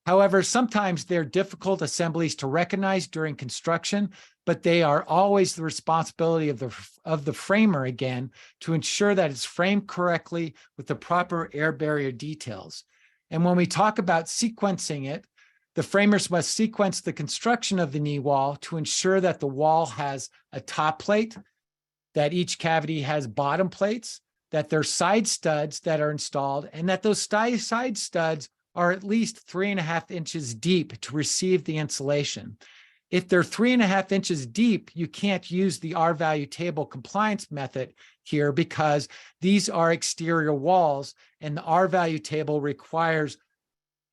However, sometimes they're difficult assemblies to recognize during construction, but they are always the responsibility of the framer, again, to ensure that it's framed correctly with the proper air barrier details. And when we talk about sequencing it, the framers must sequence the construction of the knee wall to ensure that the wall has a top plate, that each cavity has bottom plates, that there's side studs that are installed, and that those side studs are at least 3.5 inches deep to receive the insulation. If they're 3.5 inches deep, you can't use the R-value table compliance method here because these are exterior walls, and the R-value table requires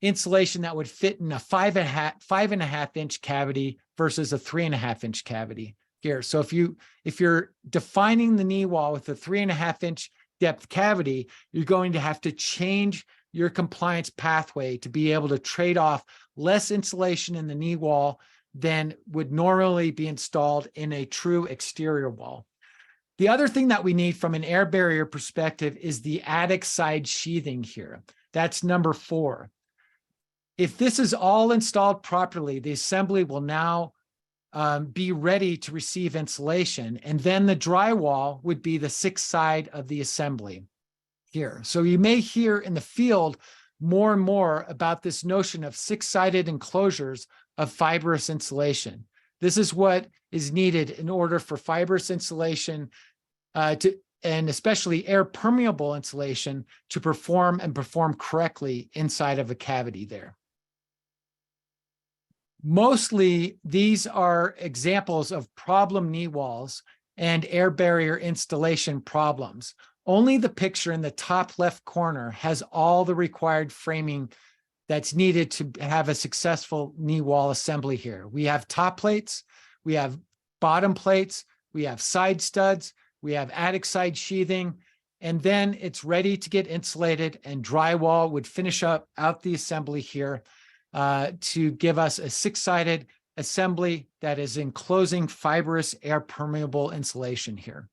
insulation that would fit in a 5.5 inch cavity versus a 3.5 inch cavity here. So if you're defining the knee wall with a 3.5 inch depth cavity, you're going to have to change your compliance pathway to be able to trade off less insulation in the knee wall than would normally be installed in a true exterior wall. The other thing that we need from an air barrier perspective is the attic side sheathing here. That's number 4. If this is all installed properly, the assembly will now be ready to receive insulation, and then the drywall would be the 6th side of the assembly here. So you may hear in the field more and more about this notion of 6-sided enclosures of fibrous insulation. This is what is needed in order for fibrous insulation and especially air permeable insulation to perform correctly inside of a cavity there. Mostly, these are examples of problem knee walls and air barrier installation problems. Only the picture in the top left corner has all the required framing that's needed to have a successful knee wall assembly here. We have top plates, we have bottom plates, we have side studs, we have attic side sheathing, and then it's ready to get insulated, and drywall would finish out the assembly here to give us a 6-sided assembly that is enclosing fibrous air permeable insulation here.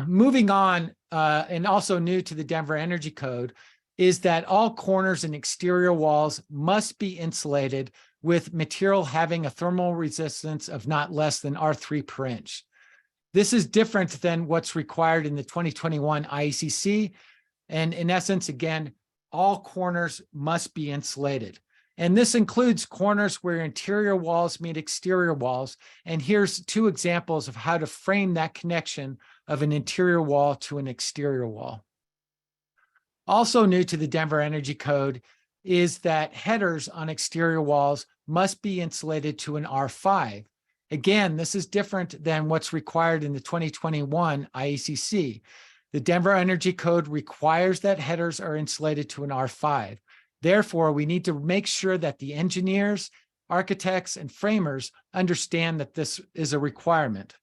Moving on, and also new to the Denver Energy Code, is that all corners and exterior walls must be insulated with material having a thermal resistance of not less than R3 per inch. This is different than what's required in the 2021 IECC. And in essence, again, all corners must be insulated. And this includes corners where interior walls meet exterior walls. And here's 2 examples of how to frame that connection of an interior wall to an exterior wall. Also new to the Denver Energy Code is that headers on exterior walls must be insulated to an R5. Again, this is different than what's required in the 2021 IECC. The Denver Energy Code requires that headers are insulated to an R5. Therefore, we need to make sure that the engineers, architects, and framers understand that this is a requirement.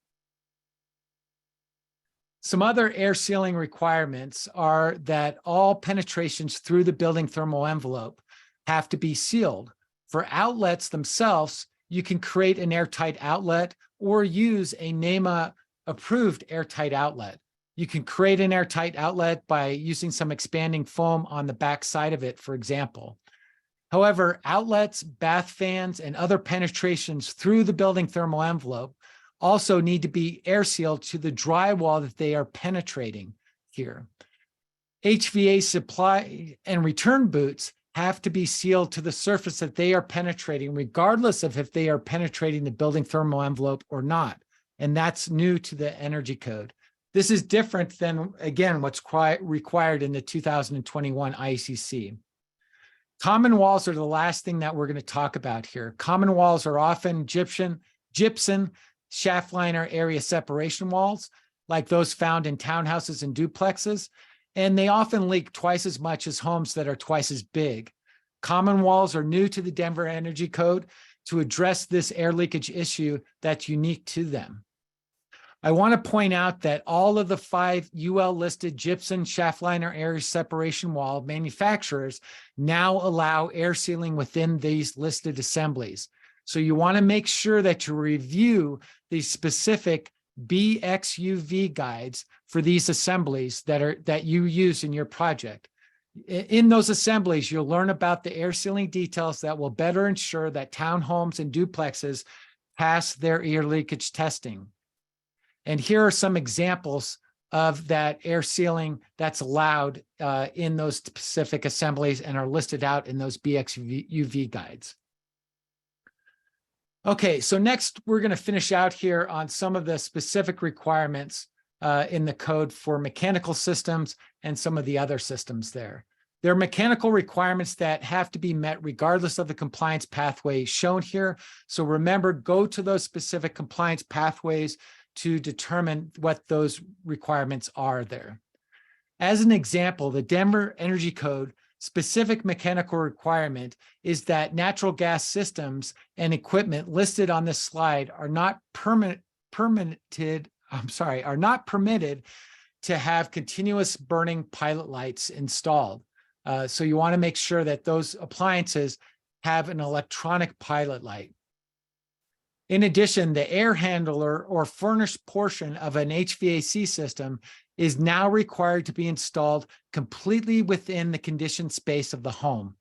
Some other air sealing requirements are that all penetrations through the building thermal envelope have to be sealed. For outlets themselves, you can create an airtight outlet or use a NEMA-approved airtight outlet. You can create an airtight outlet by using some expanding foam on the back side of it, for example. However, outlets, bath fans, and other penetrations through the building thermal envelope also need to be air sealed to the drywall that they are penetrating here. HVA supply and return boots have to be sealed to the surface that they are penetrating, regardless of if they are penetrating the building thermal envelope or not. And that's new to the Energy Code. This is different than, again, what's required in the 2021 IECC. Common walls are the last thing that we're going to talk about here. Common walls are often gypsum, shaft liner area separation walls. like those found in townhouses and duplexes, and they often leak twice as much as homes that are twice as big. Common walls are new to the Denver Energy Code to address this air leakage issue that's unique to them. I want to point out that all of the 5 UL listed gypsum shaft liner air separation wall manufacturers now allow air sealing within these listed assemblies. So you want to make sure that you review the specific BXUV guides for these assemblies that you use in your project. In those assemblies, you'll learn about the air sealing details that will better ensure that townhomes and duplexes pass their air leakage testing. And here are some examples of that air sealing that's allowed in those specific assemblies and are listed out in those BXUV guides. Okay, so next we're going to finish out here on some of the specific requirements in the code for mechanical systems and some of the other systems there. There are mechanical requirements that have to be met regardless of the compliance pathway shown here. So remember, go to those specific compliance pathways to determine what those requirements are there. As an example, the Denver Energy Code specific mechanical requirement is that natural gas systems and equipment listed on this slide are not permitted to have continuous burning pilot lights installed. So you want to make sure that those appliances have an electronic pilot light. In addition, the air handler or furnace portion of an HVAC system is now required to be installed completely within the conditioned space of the home.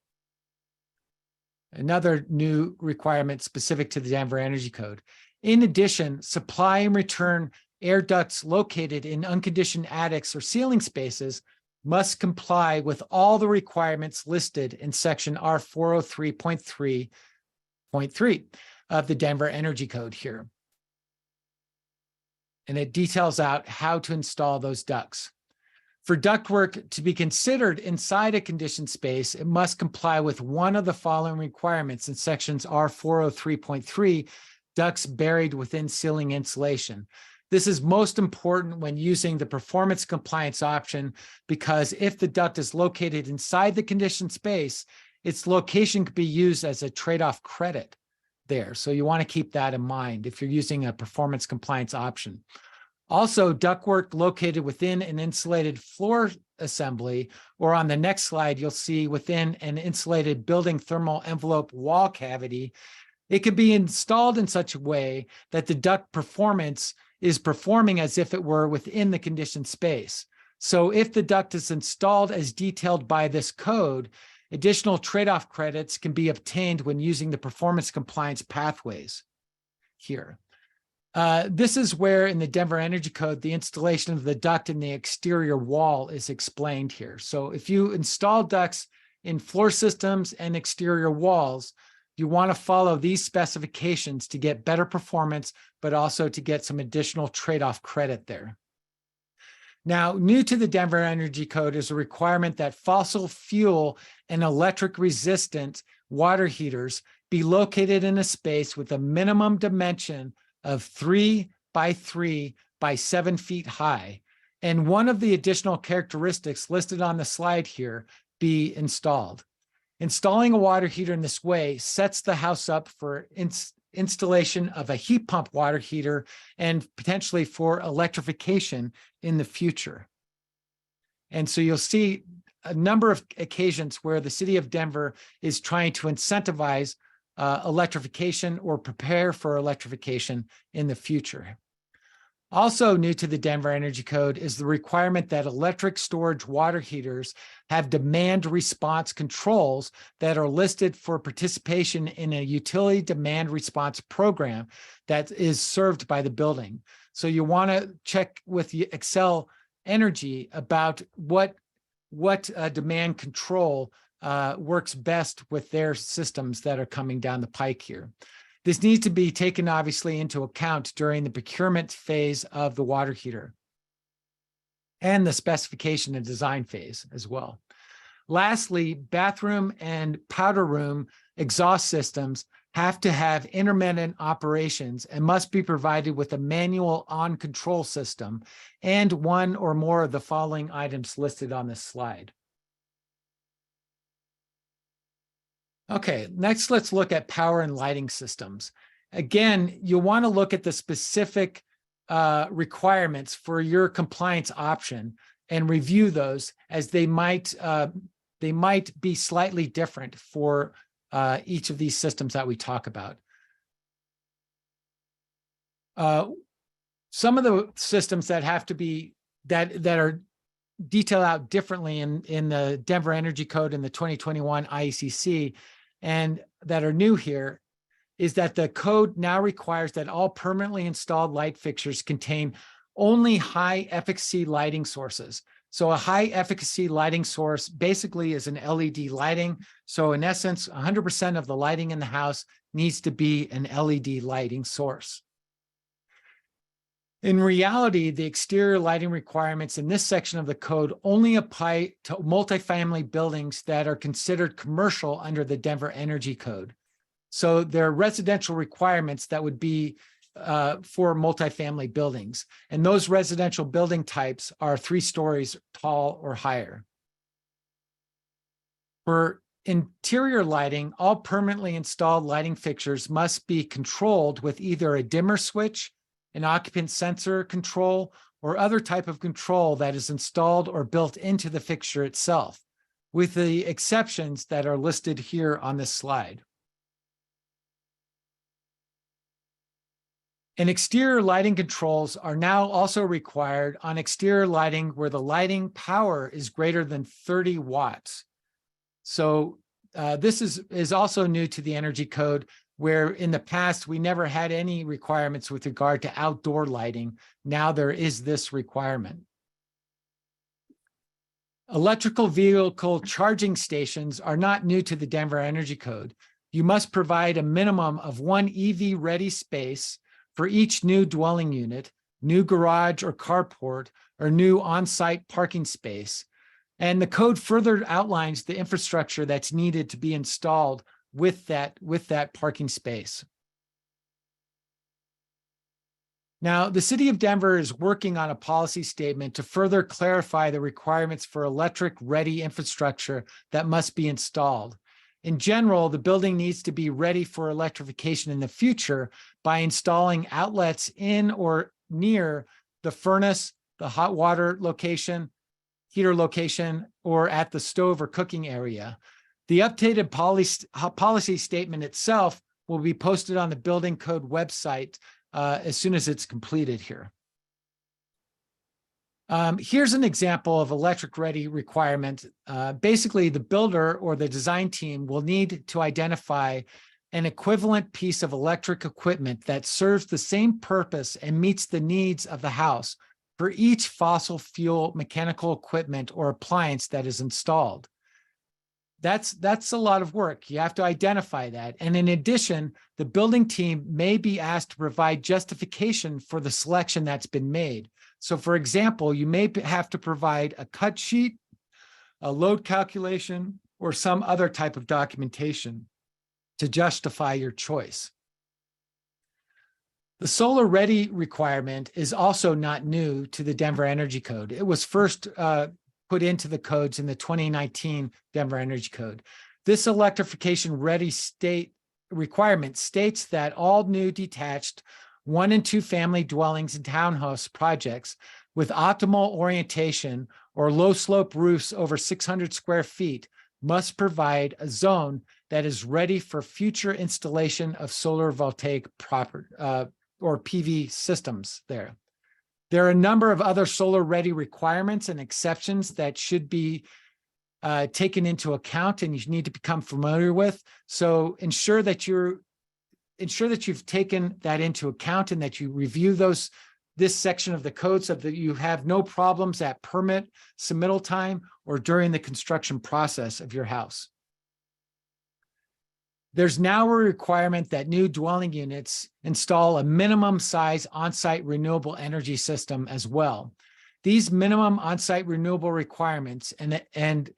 Another new requirement specific to the Denver Energy Code. In addition, supply and return air ducts located in unconditioned attics or ceiling spaces must comply with all the requirements listed in section R403.3.3 of the Denver Energy Code here. And it details out how to install those ducts. For ductwork to be considered inside a conditioned space, it must comply with one of the following requirements in sections R403.3, ducts buried within ceiling insulation. This is most important when using the performance compliance option, because if the duct is located inside the conditioned space, its location could be used as a trade-off credit there. So you want to keep that in mind if you're using a performance compliance option. Also, ductwork located within an insulated floor assembly, or on the next slide, you'll see within an insulated building thermal envelope wall cavity, it can be installed in such a way that the duct performance is performing as if it were within the conditioned space. So if the duct is installed as detailed by this code, additional trade-off credits can be obtained when using the performance compliance pathways here. This is where in the Denver Energy Code, the installation of the duct in the exterior wall is explained here. So if you install ducts in floor systems and exterior walls, you want to follow these specifications to get better performance, but also to get some additional trade-off credit there. Now, new to the Denver Energy Code is a requirement that fossil fuel and electric resistant water heaters be located in a space with a minimum dimension of 3 by 3 by 7 feet high. And one of the additional characteristics listed on the slide here be installed. Installing a water heater in this way sets the house up for installation of a heat pump water heater and potentially for electrification in the future. And so you'll see a number of occasions where the city of Denver is trying to incentivize electrification or prepare for electrification in the future. Also new to the Denver Energy Code is the requirement that electric storage water heaters have demand response controls that are listed for participation in a utility demand response program that is served by the building. So you want to check with Xcel Energy about what demand control works best with their systems that are coming down the pike here. This needs to be taken obviously into account during the procurement phase of the water heater and the specification and design phase as well. Lastly, bathroom and powder room exhaust systems have to have intermittent operations and must be provided with a manual on control system and one or more of the following items listed on this slide. Okay, next let's look at power and lighting systems. Again, you'll want to look at the specific requirements for your compliance option and review those, as they might be slightly different for each of these systems that we talk about. Some of the systems that have to be that are detailed out differently in the Denver Energy Code and the 2021 IECC, and that are new here, is that the code now requires that all permanently installed light fixtures contain only high efficacy lighting sources. So a high efficacy lighting source basically is an LED lighting. So in essence, 100% of the lighting in the house needs to be an LED lighting source. In reality, the exterior lighting requirements in this section of the code only apply to multifamily buildings that are considered commercial under the Denver Energy Code. So there are residential requirements that would be for multifamily buildings. And those residential building types are 3 stories tall or higher. For interior lighting, all permanently installed lighting fixtures must be controlled with either a dimmer switch, an occupant sensor control, or other type of control that is installed or built into the fixture itself, with the exceptions that are listed here on this slide. And exterior lighting controls are now also required on exterior lighting where the lighting power is greater than 30 watts. So this is also new to the Energy Code, where in the past we never had any requirements with regard to outdoor lighting. Now there is this requirement. Electrical vehicle charging stations are not new to the Denver Energy Code. You must provide a minimum of 1 EV-ready space for each new dwelling unit, new garage or carport, or new on-site parking space. And the code further outlines the infrastructure that's needed to be installed with that parking space. Now, the City of Denver is working on a policy statement to further clarify the requirements for electric-ready infrastructure that must be installed. In general, the building needs to be ready for electrification in the future by installing outlets in or near the furnace, the hot water location, heater location, or at the stove or cooking area. The updated policy statement itself will be posted on the Building Code website as soon as it's completed here. Here's an example of electric ready requirement. Basically, the builder or the design team will need to identify an equivalent piece of electric equipment that serves the same purpose and meets the needs of the house for each fossil fuel mechanical equipment or appliance that is installed. That's a lot of work. You have to identify that. And in addition, the building team may be asked to provide justification for the selection that's been made. So for example, you may have to provide a cut sheet, a load calculation, or some other type of documentation to justify your choice. The solar ready requirement is also not new to the Denver Energy Code. It was first put into the codes in the 2019 Denver Energy Code. This electrification ready state requirement states that all new detached 1- and 2-family dwellings and townhouse projects with optimal orientation or low slope roofs over 600 square feet must provide a zone that is ready for future installation of solar voltaic or PV systems there. There are a number of other solar ready requirements and exceptions that should be taken into account and you need to become familiar with. So ensure that you've taken that into account and that you review this section of the code so that you have no problems at permit submittal time or during the construction process of your house. There's now a requirement that new dwelling units install a minimum size on-site renewable energy system as well. These minimum on-site renewable requirements and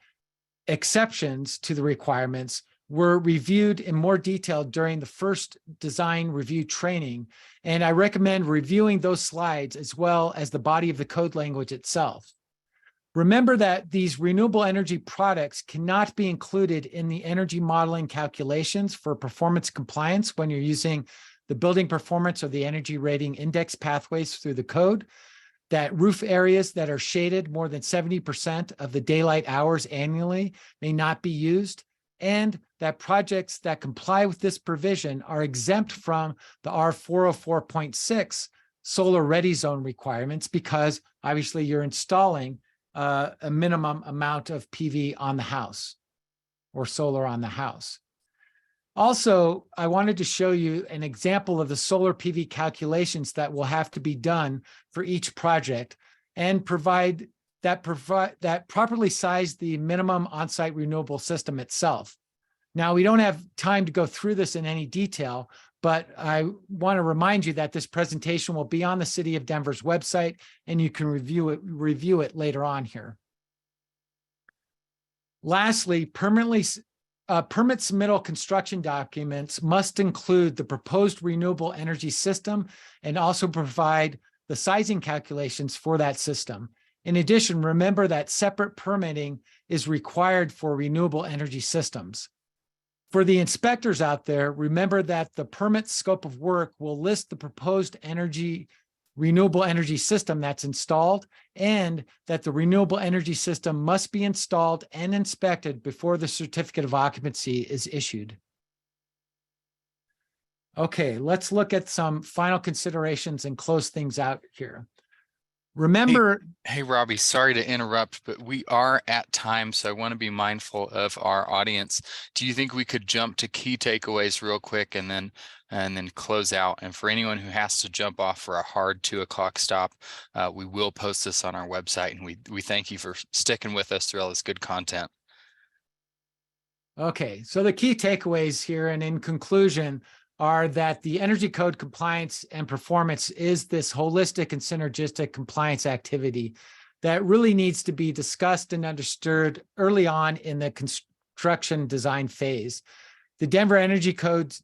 exceptions to the requirements were reviewed in more detail during the first design review training, and I recommend reviewing those slides as well as the body of the code language itself. Remember that these renewable energy products cannot be included in the energy modeling calculations for performance compliance when you're using the building performance or the energy rating index pathways through the code, that roof areas that are shaded more than 70% of the daylight hours annually may not be used, and that projects that comply with this provision are exempt from the R404.6 solar ready zone requirements because obviously you're installing a minimum amount of PV on the house or solar on the house. Also, I wanted to show you an example of the solar PV calculations that will have to be done for each project and provide that properly size the minimum on-site renewable system itself. Now, we don't have time to go through this in any detail, but I want to remind you that this presentation will be on the City of Denver's website, and you can review it later on here. Lastly, permit submittal construction documents must include the proposed renewable energy system and also provide the sizing calculations for that system. In addition, remember that separate permitting is required for renewable energy systems. For the inspectors out there, remember that the permit scope of work will list the proposed renewable energy system that's installed, and that the renewable energy system must be installed and inspected before the certificate of occupancy is issued. Okay, let's look at some final considerations and close things out here. Remember, Hey, Robbie, sorry to interrupt, but we are at time, so I want to be mindful of our audience. Do you think we could jump to key takeaways real quick and then close out? And for anyone who has to jump off for a hard 2 o'clock stop, we will post this on our website, and we thank you for sticking with us through all this good content. okay, so the key takeaways here and in conclusion are that the energy code compliance and performance is this holistic and synergistic compliance activity that really needs to be discussed and understood early on in the construction design phase. The Denver Energy Code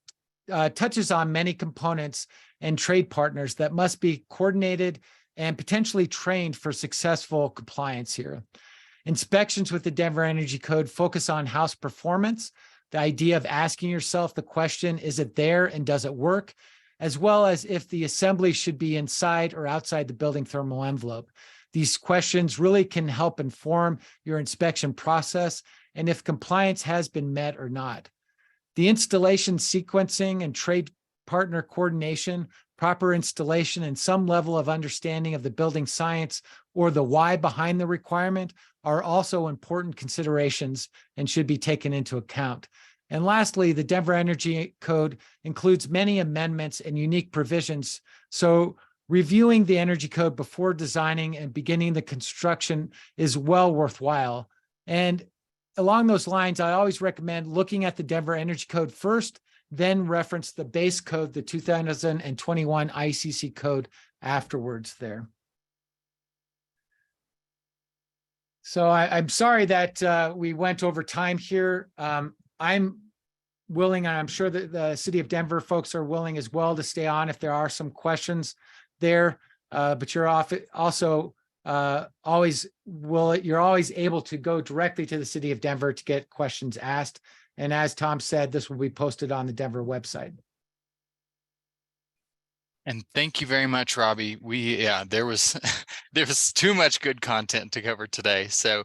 touches on many components and trade partners that must be coordinated and potentially trained for successful compliance here. Inspections with the Denver Energy Code focus on house performance, the idea of asking yourself the question, is it there and does it work? As well as if the assembly should be inside or outside the building thermal envelope. These questions really can help inform your inspection process and if compliance has been met or not. The installation sequencing and trade partner coordination, proper installation, and some level of understanding of the building science or the why behind the requirement are also important considerations and should be taken into account. And lastly, the Denver Energy Code includes many amendments and unique provisions. So reviewing the Energy Code before designing and beginning the construction is well worthwhile. And along those lines, I always recommend looking at the Denver Energy Code first, then reference the base code, the 2021 ICC code afterwards there. So I'm sorry that we went over time here. I'm willing, and I'm sure that the City of Denver folks are willing as well to stay on if there are some questions there, but you're also always able to go directly to the City of Denver to get questions asked. And as Tom said, this will be posted on the Denver website. And thank you very much, Robbie. There was too much good content to cover today. So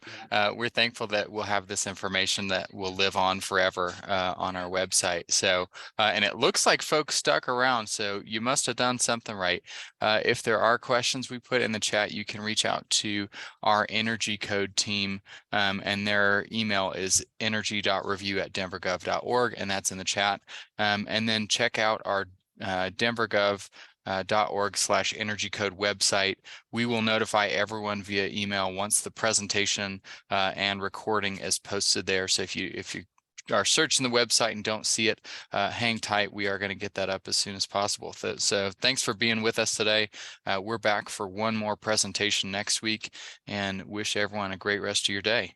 we're thankful that we'll have this information that will live on forever on our website. So and it looks like folks stuck around, so you must have done something right. If there are questions we put in the chat, you can reach out to our Energy Code team, and their email is energy.review@denvergov.org, and that's in the chat. And then check out our denvergov.org/energy code website. We will notify everyone via email once the presentation and recording is posted there. So if you are searching the website and don't see it, hang tight. We are going to get that up as soon as possible. So thanks for being with us today. We're back for one more presentation next week, and wish everyone a great rest of your day.